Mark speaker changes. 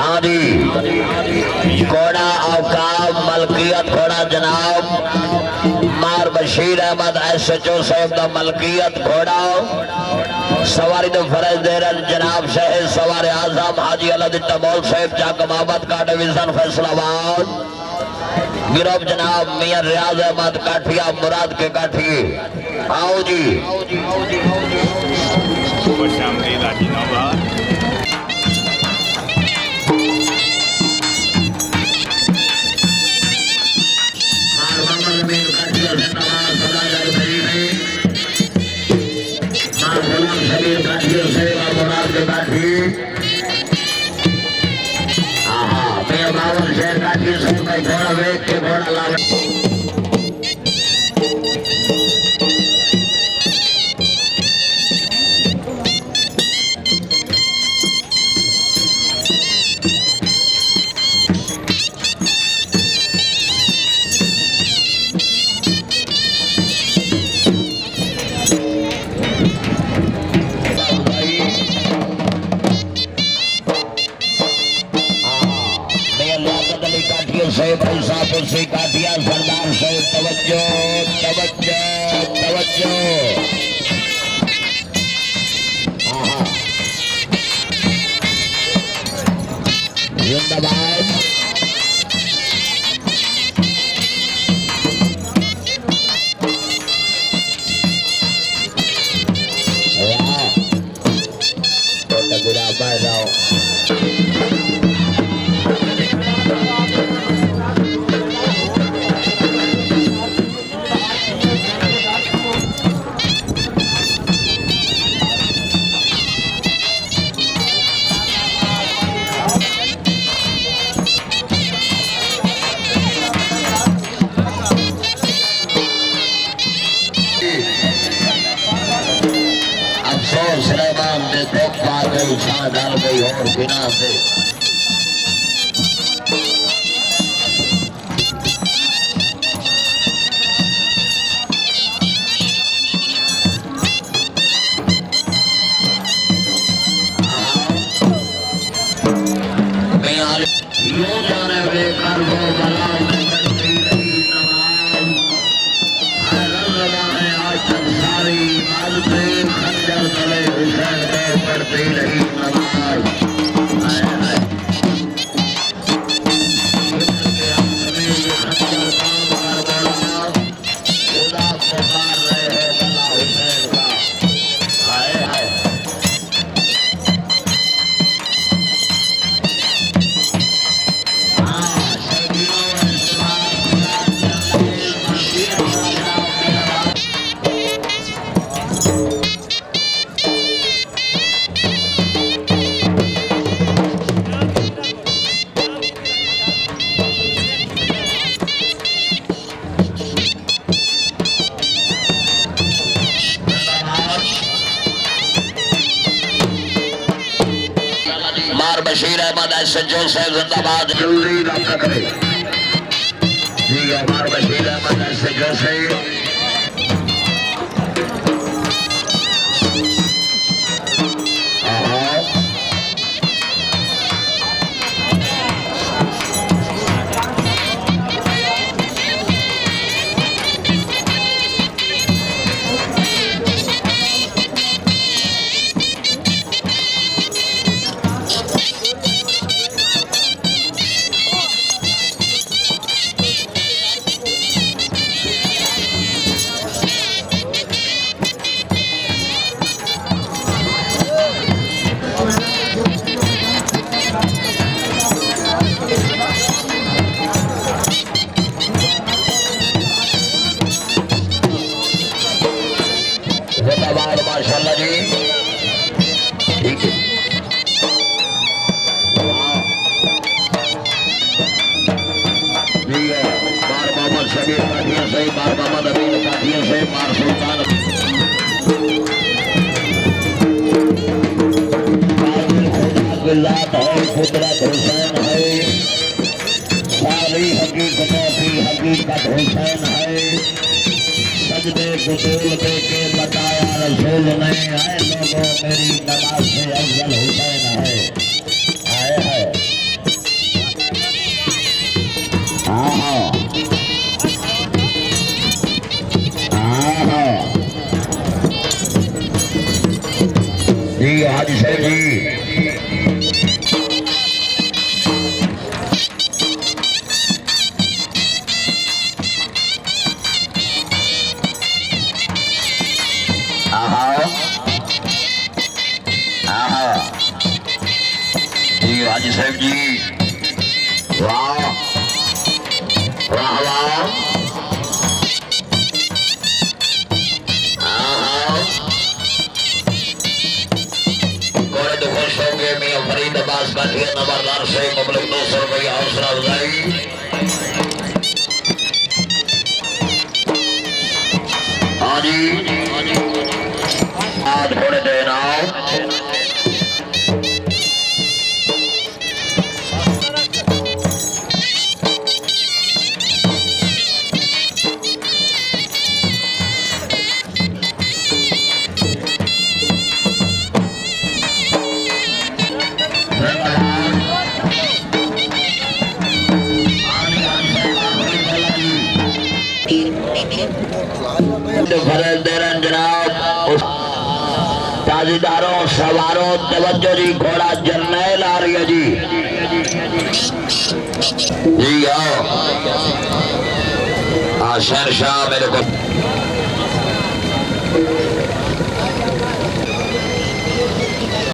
Speaker 1: हाँ जी घोड़ा औकाब मलकियत घोड़ा जनाब मार बशीर अहमद SHO साहब का मलकियत घोड़ा सवारी तो फरज दे रहे जनाब शहर सवार आजम हाजी तमोल साहब चाक मोहम्मद का डिवीजन फैसलाबाद गिरफ्त जनाब मियां रियाज अहमद काठिया मुराद के काठिए। आओ जी घोड़ा वेग के घोड़ा लाभ भाई साहब से काटिया सरदार साहब तवज्जो तवज्जो तवज्जो जिंदाबाद वाह तो बुरा पाए जाओ डाल गई और बिना से जाने बेकार वो बला करती रही नमाज है आज तक सारी इबादतें खंजर तले हुसैन पे पड़ती रही बशीर अहमद SHO साहब जिंदाबाद जल्दी रब्ता करे जी हमार बशीर अहमद SHO साहब माशाल्लाह जी ठीक है बार मोहम्मद शबीर काठिया से बार मोहम्मद अमीर काठिया से बार सुल्तान है कुदरत हुसैन है सारी हकीकतों की हकीकत हुसैन है सजदे गुसूल दे के बताया रसूल ने आए लोगों मेरी नमाज से अफजल हुसैन है आए है हाजी साहब जी हाजी साहब जी वाह वाह वाह घोड़े तो खुश हो गए मियां फरीद अब्बास काठिया नंबरदार से मुबलिक 200 रुपया हौसला अफजाई हाजी आज घोड़े देना जनाब ताजीदारों सवारों तवज्जो जी घोड़ा जर्नैल आ रही है जी जी आओ शहनशाह मेरे को